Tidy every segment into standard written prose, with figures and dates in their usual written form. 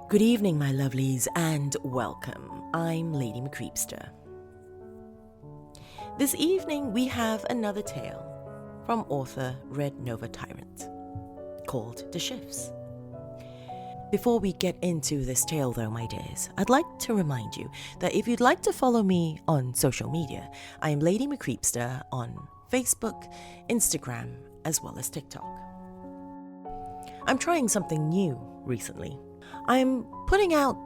Good evening, my lovelies, and welcome. I'm Lady Creepypasta. This evening we have another tale from author RedNovaTyrant called The Shifts. Before we get into this tale though, my dears, I'd like to remind you that if you'd like to follow me on social media, I am Lady Creepypasta on Facebook, Instagram, as well as TikTok. I'm trying something new recently. I'm putting out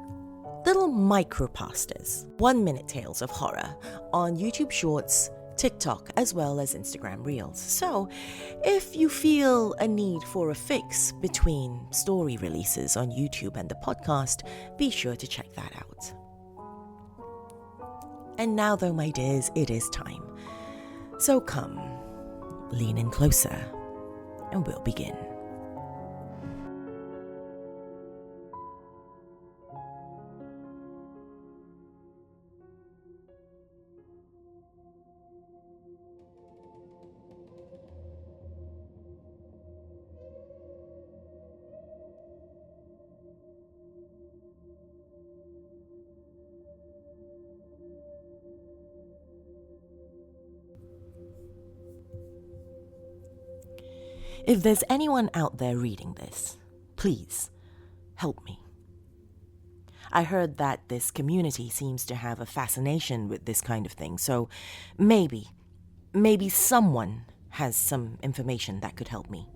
little micropastas, 1-minute tales of horror on YouTube Shorts, TikTok, as well as Instagram Reels. So, if you feel a need for a fix between story releases on YouTube and the podcast, be sure to check that out. And now though, my dears, it is time. So come, lean in closer, and we'll begin. If there's anyone out there reading this, please help me. I heard that this community seems to have a fascination with this kind of thing, so maybe someone has some information that could help me.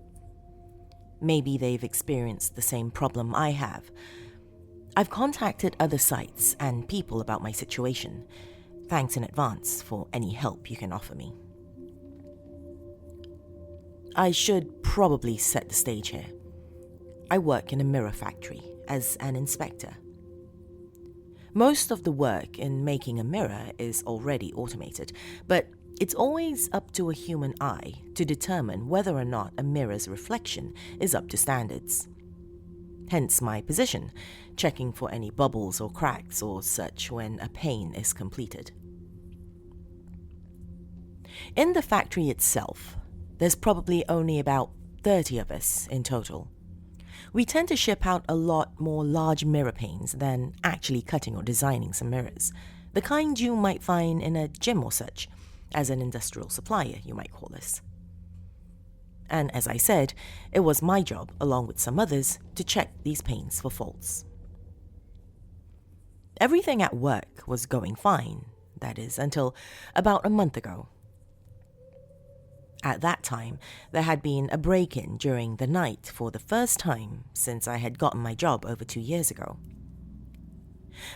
Maybe they've experienced the same problem I have. I've contacted other sites and people about my situation. Thanks in advance for any help you can offer me. I should probably set the stage here. I work in a mirror factory as an inspector. Most of the work in making a mirror is already automated, but it's always up to a human eye to determine whether or not a mirror's reflection is up to standards. Hence my position, checking for any bubbles or cracks or such when a pane is completed. In the factory itself, there's probably only about 30 of us in total. We tend to ship out a lot more large mirror panes than actually cutting or designing some mirrors, the kind you might find in a gym or such, as an industrial supplier, you might call us. And as I said, it was my job, along with some others, to check these panes for faults. Everything at work was going fine, that is, until about a month ago. At that time, there had been a break-in during the night for the first time since I had gotten my job over 2 years ago.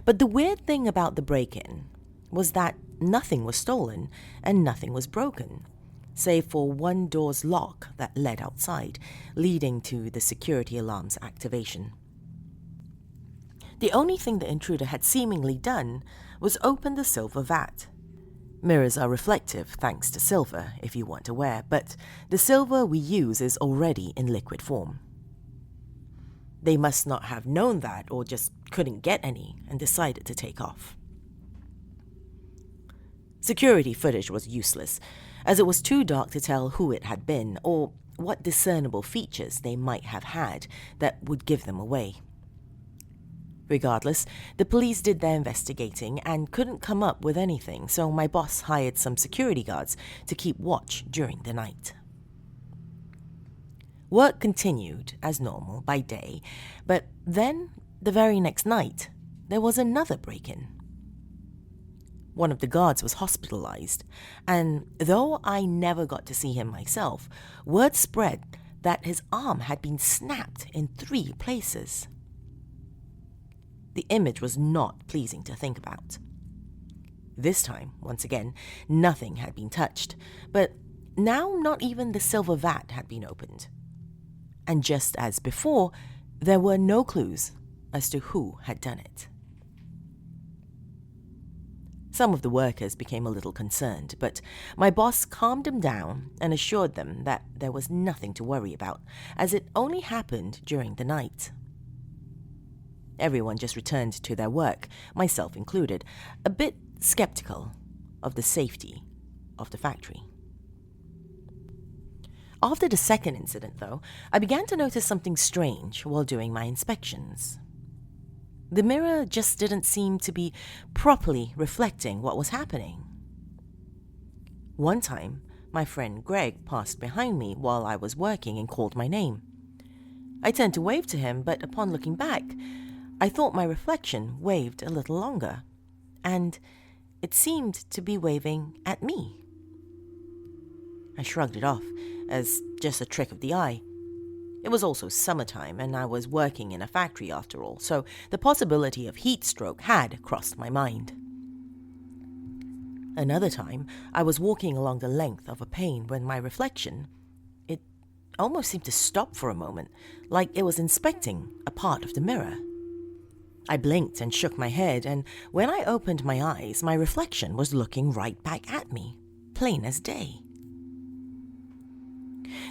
But the weird thing about the break-in was that nothing was stolen and nothing was broken, save for one door's lock that led outside, leading to the security alarm's activation. The only thing the intruder had seemingly done was open the silver vat. Mirrors are reflective thanks to silver, if you weren't aware, but the silver we use is already in liquid form. They must not have known that or just couldn't get any and decided to take off. Security footage was useless, as it was too dark to tell who it had been or what discernible features they might have had that would give them away. Regardless, the police did their investigating and couldn't come up with anything, so my boss hired some security guards to keep watch during the night. Work continued as normal by day, but then, the very next night, there was another break-in. One of the guards was hospitalized, and though I never got to see him myself, word spread that his arm had been snapped in 3 places. The image was not pleasing to think about. This time, once again, nothing had been touched, but now not even the silver vat had been opened. And just as before, there were no clues as to who had done it. Some of the workers became a little concerned, but my boss calmed them down and assured them that there was nothing to worry about, as it only happened during the night. Everyone just returned to their work, myself included, a bit skeptical of the safety of the factory. After the second incident, though, I began to notice something strange while doing my inspections. The mirror just didn't seem to be properly reflecting what was happening. One time, my friend Greg passed behind me while I was working and called my name. I turned to wave to him, but upon looking back, I thought my reflection waved a little longer, and it seemed to be waving at me. I shrugged it off as just a trick of the eye. It was also summertime, and I was working in a factory after all, so the possibility of heat stroke had crossed my mind. Another time, I was walking along the length of a pane when my reflection, it almost seemed to stop for a moment, like it was inspecting a part of the mirror. I blinked and shook my head, and when I opened my eyes, my reflection was looking right back at me, plain as day.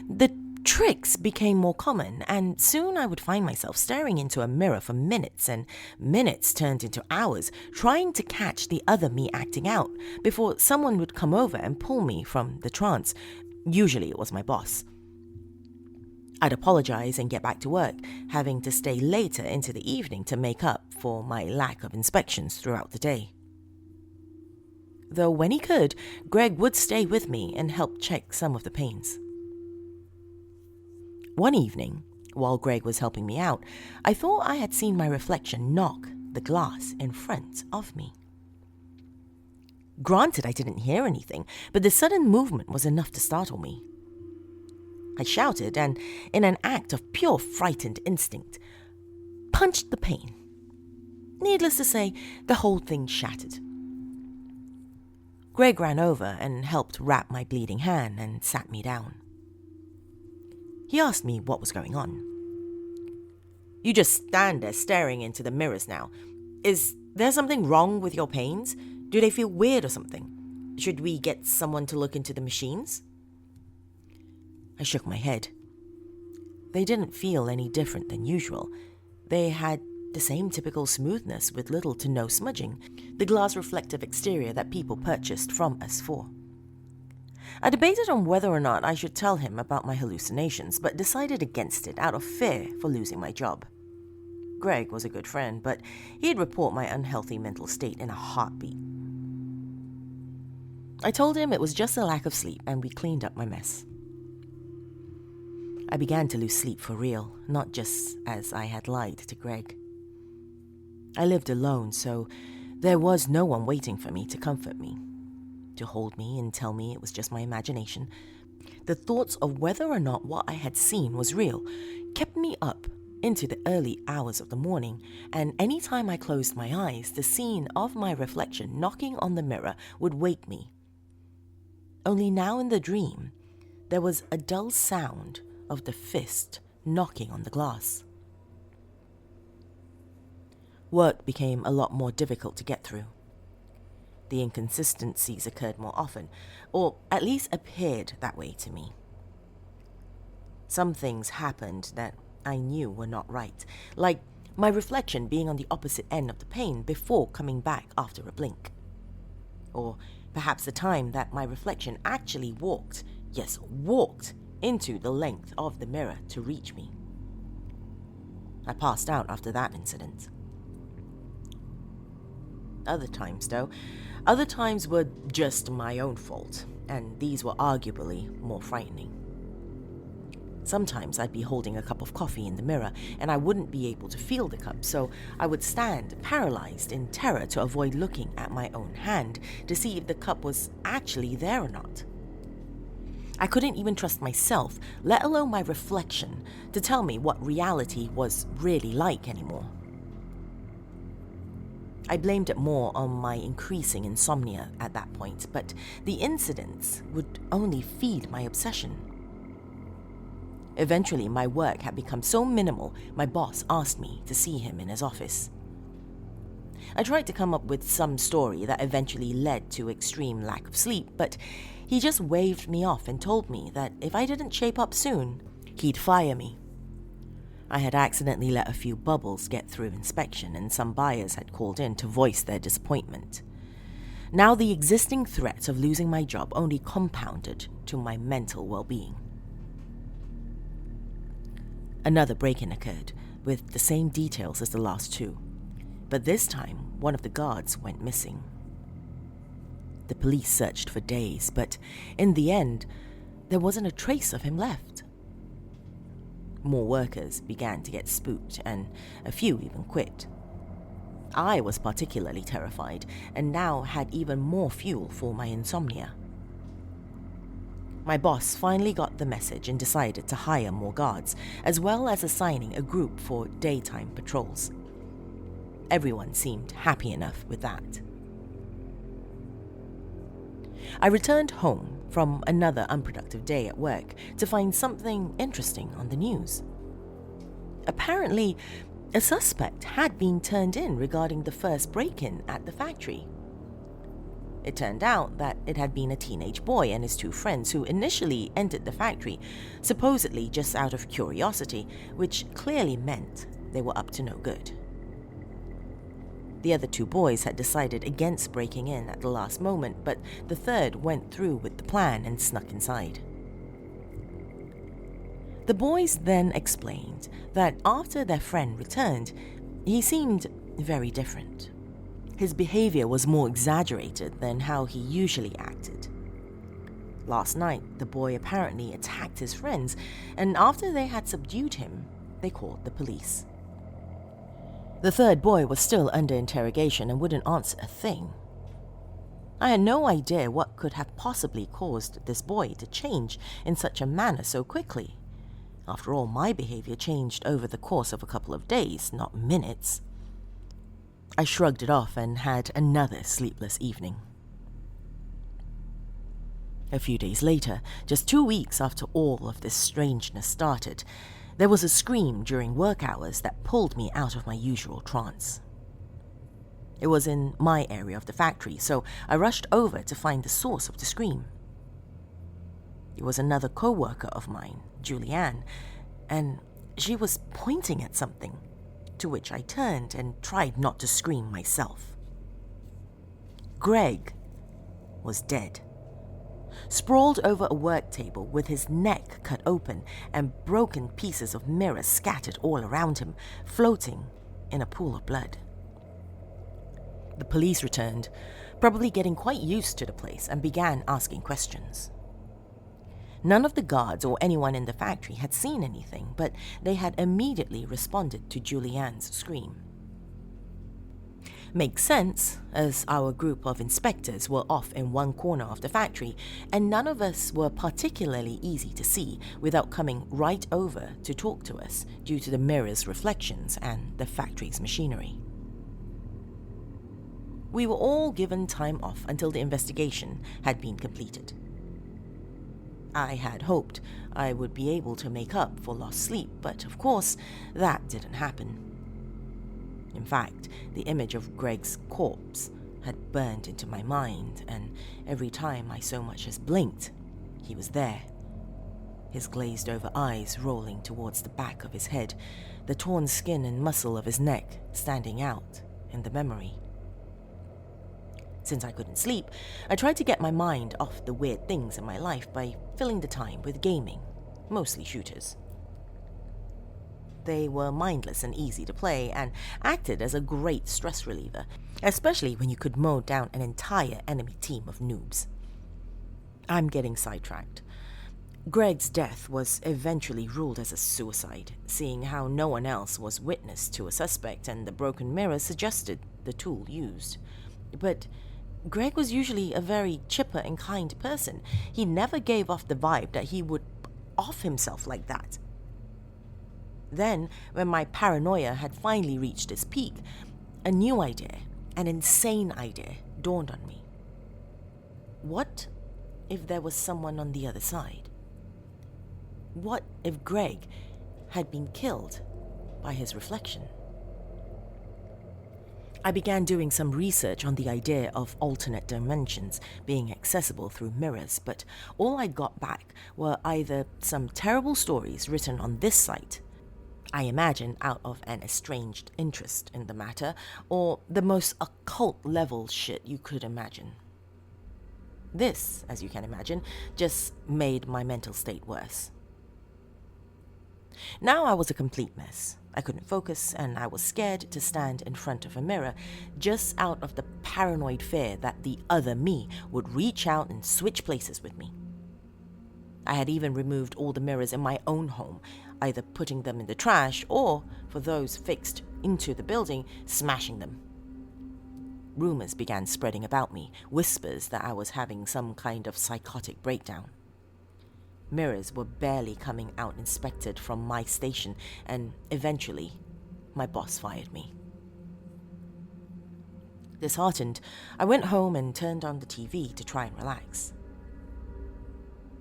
The tricks became more common, and soon I would find myself staring into a mirror for minutes, and minutes turned into hours, trying to catch the other me acting out before someone would come over and pull me from the trance. Usually it was my boss. I'd apologize and get back to work, having to stay later into the evening to make up for my lack of inspections throughout the day. Though when he could, Greg would stay with me and help check some of the panes. One evening, while Greg was helping me out, I thought I had seen my reflection knock the glass in front of me. Granted, I didn't hear anything, but the sudden movement was enough to startle me. I shouted and, in an act of pure frightened instinct, punched the pane. Needless to say, the whole thing shattered. Greg ran over and helped wrap my bleeding hand and sat me down. He asked me what was going on. "You just stand there staring into the mirrors now. Is there something wrong with your panes? Do they feel weird or something? Should we get someone to look into the machines?" I shook my head. They didn't feel any different than usual. They had the same typical smoothness with little to no smudging, the glass reflective exterior that people purchased from us for. I debated on whether or not I should tell him about my hallucinations, but decided against it out of fear for losing my job. Greg was a good friend, but he'd report my unhealthy mental state in a heartbeat. I told him it was just a lack of sleep, and we cleaned up my mess. I began to lose sleep for real, not just as I had lied to Greg. I lived alone, so there was no one waiting for me to comfort me, to hold me and tell me it was just my imagination. The thoughts of whether or not what I had seen was real kept me up into the early hours of the morning, and any time I closed my eyes, the scene of my reflection knocking on the mirror would wake me. Only now in the dream, there was a dull sound of the fist knocking on the glass. Work became a lot more difficult to get through. The inconsistencies occurred more often, or at least appeared that way to me. Some things happened that I knew were not right, like my reflection being on the opposite end of the pane before coming back after a blink. Or perhaps the time that my reflection actually walked into the length of the mirror to reach me. I passed out after that incident. Other times were just my own fault, and these were arguably more frightening. Sometimes I'd be holding a cup of coffee in the mirror, and I wouldn't be able to feel the cup, so I would stand paralyzed in terror to avoid looking at my own hand to see if the cup was actually there or not. I couldn't even trust myself, let alone my reflection, to tell me what reality was really like anymore. I blamed it more on my increasing insomnia at that point, but the incidents would only feed my obsession. Eventually, my work had become so minimal, my boss asked me to see him in his office. I tried to come up with some story that eventually led to extreme lack of sleep, but he just waved me off and told me that if I didn't shape up soon, he'd fire me. I had accidentally let a few bubbles get through inspection, and some buyers had called in to voice their disappointment. Now the existing threat of losing my job only compounded to my mental well-being. Another break-in occurred, with the same details as the last two. But this time, one of the guards went missing. The police searched for days, but in the end, there wasn't a trace of him left. More workers began to get spooked, and a few even quit. I was particularly terrified, and now had even more fuel for my insomnia. My boss finally got the message and decided to hire more guards, as well as assigning a group for daytime patrols. Everyone seemed happy enough with that. I returned home from another unproductive day at work to find something interesting on the news. Apparently, a suspect had been turned in regarding the first break-in at the factory. It turned out that it had been a teenage boy and his two friends who initially entered the factory, supposedly just out of curiosity, which clearly meant they were up to no good. The other two boys had decided against breaking in at the last moment, but the third went through with the plan and snuck inside. The boys then explained that after their friend returned, he seemed very different. His behavior was more exaggerated than how he usually acted. Last night, the boy apparently attacked his friends, and after they had subdued him, they called the police. The third boy was still under interrogation and wouldn't answer a thing. I had no idea what could have possibly caused this boy to change in such a manner so quickly. After all, my behavior changed over the course of a couple of days, not minutes. I shrugged it off and had another sleepless evening. A few days later, just 2 weeks after all of this strangeness started, there was a scream during work hours that pulled me out of my usual trance. It was in my area of the factory, so I rushed over to find the source of the scream. It was another co-worker of mine, Julianne, and she was pointing at something, to which I turned and tried not to scream myself. Greg was dead, sprawled over a work table with his neck cut open and broken pieces of mirror scattered all around him, floating in a pool of blood. The police returned, probably getting quite used to the place, and began asking questions. None of the guards or anyone in the factory had seen anything, but they had immediately responded to Julianne's scream. Makes sense, as our group of inspectors were off in one corner of the factory, and none of us were particularly easy to see without coming right over to talk to us due to the mirror's reflections and the factory's machinery. We were all given time off until the investigation had been completed. I had hoped I would be able to make up for lost sleep, but of course, that didn't happen. In fact, the image of Greg's corpse had burned into my mind, and every time I so much as blinked, he was there. His glazed-over eyes rolling towards the back of his head, the torn skin and muscle of his neck standing out in the memory. Since I couldn't sleep, I tried to get my mind off the weird things in my life by filling the time with gaming, mostly shooters. They were mindless and easy to play and acted as a great stress reliever, especially when you could mow down an entire enemy team of noobs. I'm getting sidetracked. Greg's death was eventually ruled as a suicide, seeing how no one else was witness to a suspect and the broken mirror suggested the tool used. But Greg was usually a very chipper and kind person. He never gave off the vibe that he would off himself like that. Then, when my paranoia had finally reached its peak, a new idea, an insane idea, dawned on me. What if there was someone on the other side? What if Greg had been killed by his reflection? I began doing some research on the idea of alternate dimensions being accessible through mirrors, but all I got back were either some terrible stories written on this site, I imagine out of an estranged interest in the matter, or the most occult level shit you could imagine. This, as you can imagine, just made my mental state worse. Now I was a complete mess. I couldn't focus, and I was scared to stand in front of a mirror, just out of the paranoid fear that the other me would reach out and switch places with me. I had even removed all the mirrors in my own home, either putting them in the trash or, for those fixed into the building, smashing them. Rumors began spreading about me, whispers that I was having some kind of psychotic breakdown. Mirrors were barely coming out inspected from my station, and eventually, my boss fired me. Disheartened, I went home and turned on the TV to try and relax.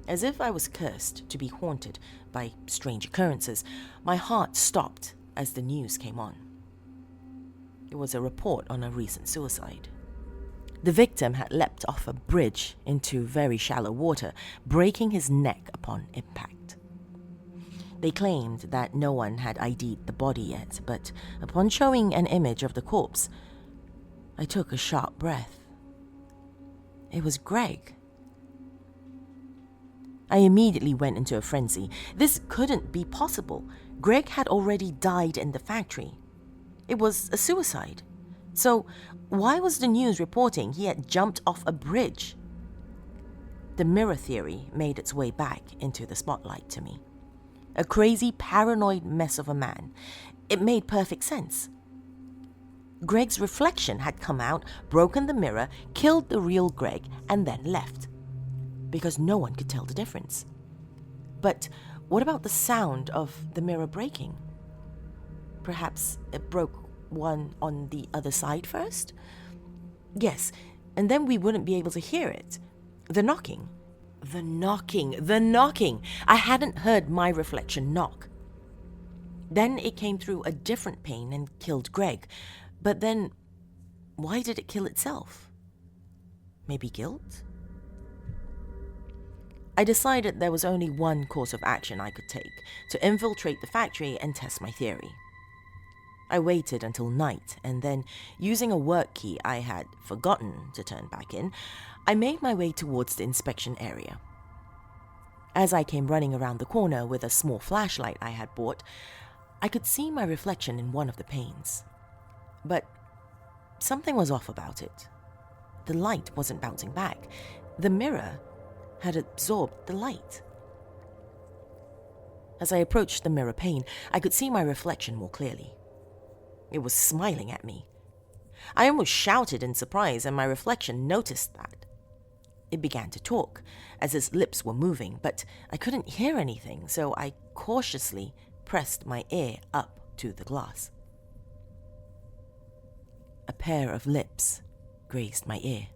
As if I was cursed to be haunted by strange occurrences, my heart stopped as the news came on. It was a report on a recent suicide. The victim had leapt off a bridge into very shallow water, breaking his neck upon impact. They claimed that no one had ID'd the body yet, but upon showing an image of the corpse, I took a sharp breath. It was Greg. I immediately went into a frenzy. This couldn't be possible. Greg had already died in the factory. It was a suicide. So why was the news reporting he had jumped off a bridge? The mirror theory made its way back into the spotlight to me. A crazy, paranoid mess of a man. It made perfect sense. Greg's reflection had come out, broken the mirror, killed the real Greg, and then left. Because no one could tell the difference. But what about the sound of the mirror breaking? Perhaps it broke one on the other side first? Yes, and then we wouldn't be able to hear it. The knocking. The knocking. I hadn't heard my reflection knock. Then it came through a different pane and killed Greg. But then, why did it kill itself? Maybe guilt? I decided there was only one course of action I could take, to infiltrate the factory and test my theory. I waited until night, and then, using a work key I had forgotten to turn back in, I made my way towards the inspection area. As I came running around the corner with a small flashlight I had bought, I could see my reflection in one of the panes. But something was off about it. The light wasn't bouncing back. The mirror had absorbed the light. As I approached the mirror pane, I could see my reflection more clearly. It was smiling at me. I almost shouted in surprise, and my reflection noticed that. It began to talk, as its lips were moving, but I couldn't hear anything, so I cautiously pressed my ear up to the glass. A pair of lips grazed my ear.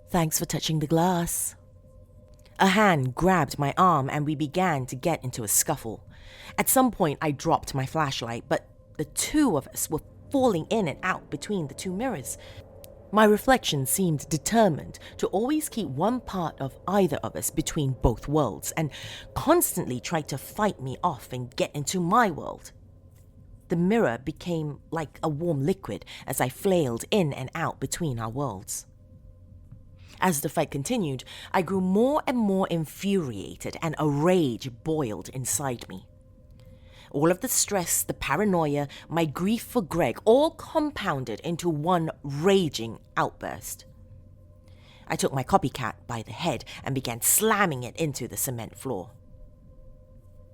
"Thanks for touching the glass." A hand grabbed my arm, and we began to get into a scuffle. At some point, I dropped my flashlight, but the two of us were falling in and out between the two mirrors. My reflection seemed determined to always keep one part of either of us between both worlds, and constantly tried to fight me off and get into my world. The mirror became like a warm liquid as I flailed in and out between our worlds. As the fight continued, I grew more and more infuriated, and a rage boiled inside me. All of the stress, the paranoia, my grief for Greg, all compounded into one raging outburst. I took my copycat by the head and began slamming it into the cement floor.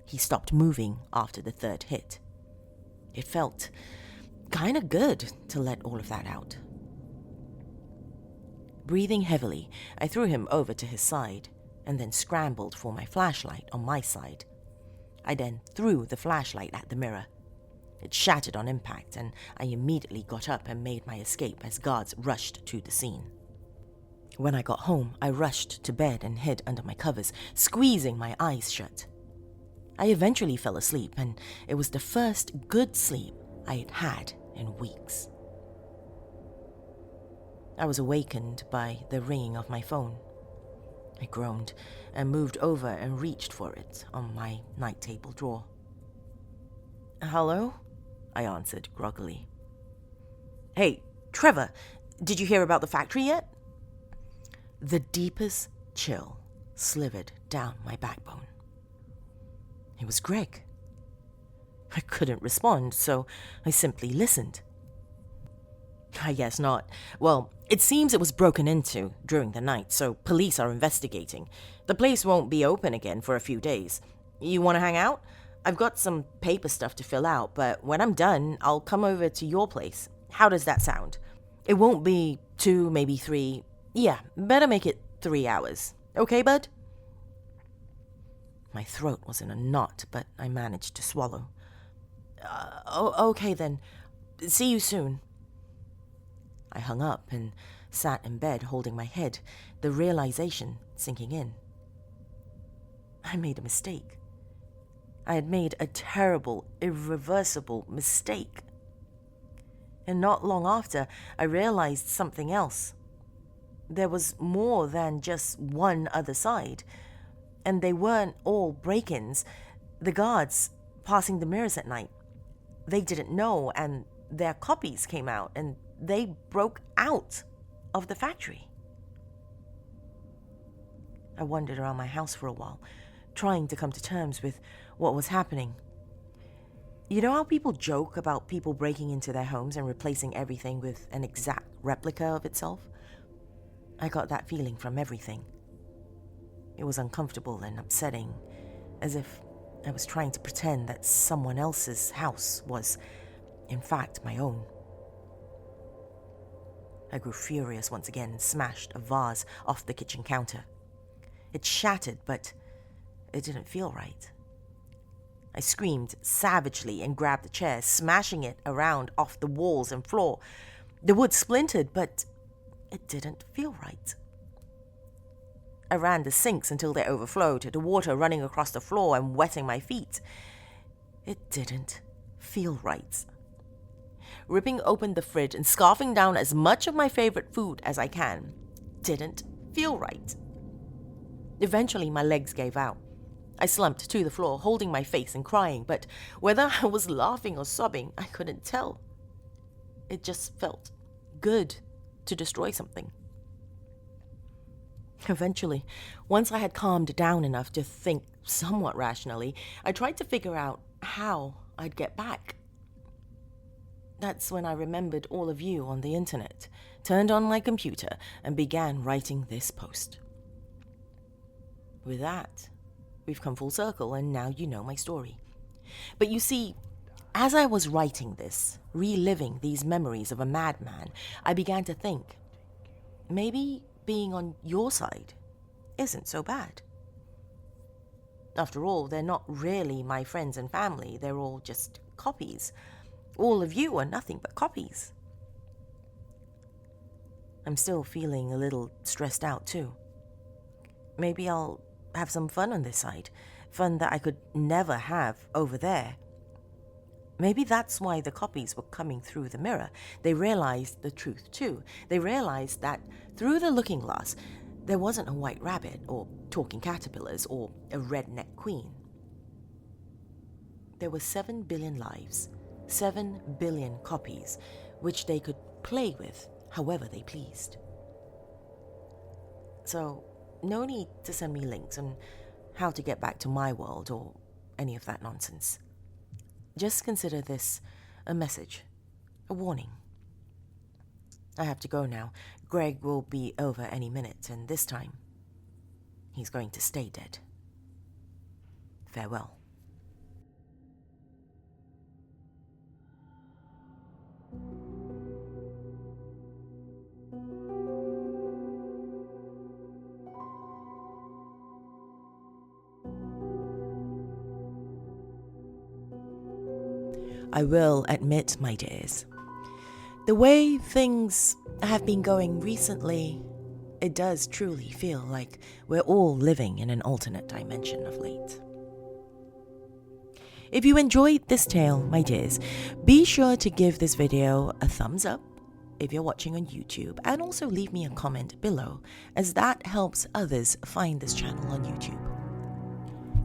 He stopped moving after the third hit. It felt kinda good to let all of that out. Breathing heavily, I threw him over to his side and then scrambled for my flashlight on my side. I then threw the flashlight at the mirror. It shattered on impact, and I immediately got up and made my escape as guards rushed to the scene. When I got home, I rushed to bed and hid under my covers, squeezing my eyes shut. I eventually fell asleep, and it was the first good sleep I had had in weeks. I was awakened by the ringing of my phone. I groaned and moved over and reached for it on my night table drawer. "Hello?" I answered groggily. "Hey, Trevor, did you hear about the factory yet?" The deepest chill slithered down my backbone. It was Greg. I couldn't respond, so I simply listened. I guess not. Well, it seems it was broken into during the night, so police are investigating. The place won't be open again for a few days. You want to hang out? I've got some paper stuff to fill out, but when I'm done, I'll come over to your place. How does that sound? It won't be 2, maybe 3. Yeah, better make it 3 hours. Okay, bud? My throat was in a knot, but I managed to swallow. Okay then. See you soon. I hung up and sat in bed holding my head, the realization sinking in. I made a mistake. I had made a terrible, irreversible mistake. And not long after, I realized something else. There was more than just one other side, and they weren't all break-ins. The guards passing the mirrors at night, they didn't know, and their copies came out, and they broke out of the factory. I wandered around my house for a while, trying to come to terms with what was happening. You know how people joke about people breaking into their homes and replacing everything with an exact replica of itself? I got that feeling from everything. It was uncomfortable and upsetting, as if I was trying to pretend that someone else's house was, in fact, my own. I grew furious once again and smashed a vase off the kitchen counter. It shattered, but it didn't feel right. I screamed savagely and grabbed the chair, smashing it around off the walls and floor. The wood splintered, but it didn't feel right. I ran the sinks until they overflowed, the water running across the floor and wetting my feet. It didn't feel right. Ripping open the fridge and scarfing down as much of my favorite food as I can didn't feel right. Eventually, my legs gave out. I slumped to the floor, holding my face and crying, but whether I was laughing or sobbing, I couldn't tell. It just felt good to destroy something. Eventually, once I had calmed down enough to think somewhat rationally, I tried to figure out how I'd get back. That's when I remembered all of you on the internet, turned on my computer, and began writing this post. With that, we've come full circle, and now you know my story. But you see, as I was writing this, reliving these memories of a madman, I began to think, maybe being on your side isn't so bad. After all, they're not really my friends and family, they're all just copies. All of you are nothing but copies. I'm still feeling a little stressed out too. Maybe I'll have some fun on this side, fun that I could never have over there. Maybe that's why the copies were coming through the mirror. They realized the truth too. They realized that through the looking glass, there wasn't a white rabbit or talking caterpillars or a redneck queen. There were 7 billion lives, 7 billion copies, which they could play with however they pleased. So, no need to send me links on how to get back to my world or any of that nonsense. Just consider this a message, a warning. I have to go now. Greg will be over any minute, and this time, he's going to stay dead. Farewell. I will admit, my dears, the way things have been going recently, it does truly feel like we're all living in an alternate dimension of late. If you enjoyed this tale, my dears, be sure to give this video a thumbs up if you're watching on YouTube, and also leave me a comment below, as that helps others find this channel on YouTube.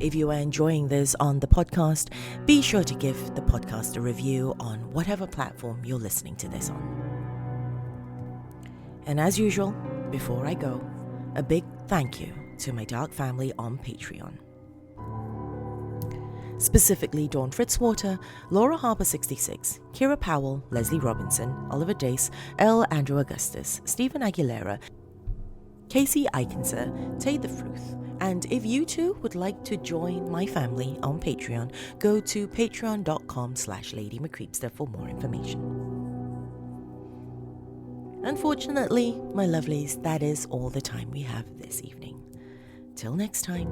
If you are enjoying this on the podcast, be sure to give the podcast a review on whatever platform you're listening to this on. And as usual, before I go, a big thank you to my dark family on Patreon. specifically Dawn Fitzwater, Laura Harper 66, Kira Powell, Leslie Robinson, Oliver Dace, L. Andrew Augustus, Stephen Aguilera, Casey Eikenser, Tate the Fruth. And if you too would like to join my family on Patreon, go to patreon.com/LadyMcCreepster for more information. Unfortunately, my lovelies, that is all the time we have this evening. Till next time,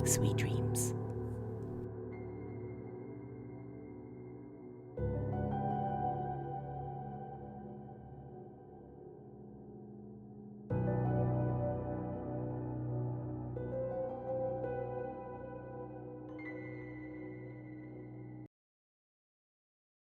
sweet dreams.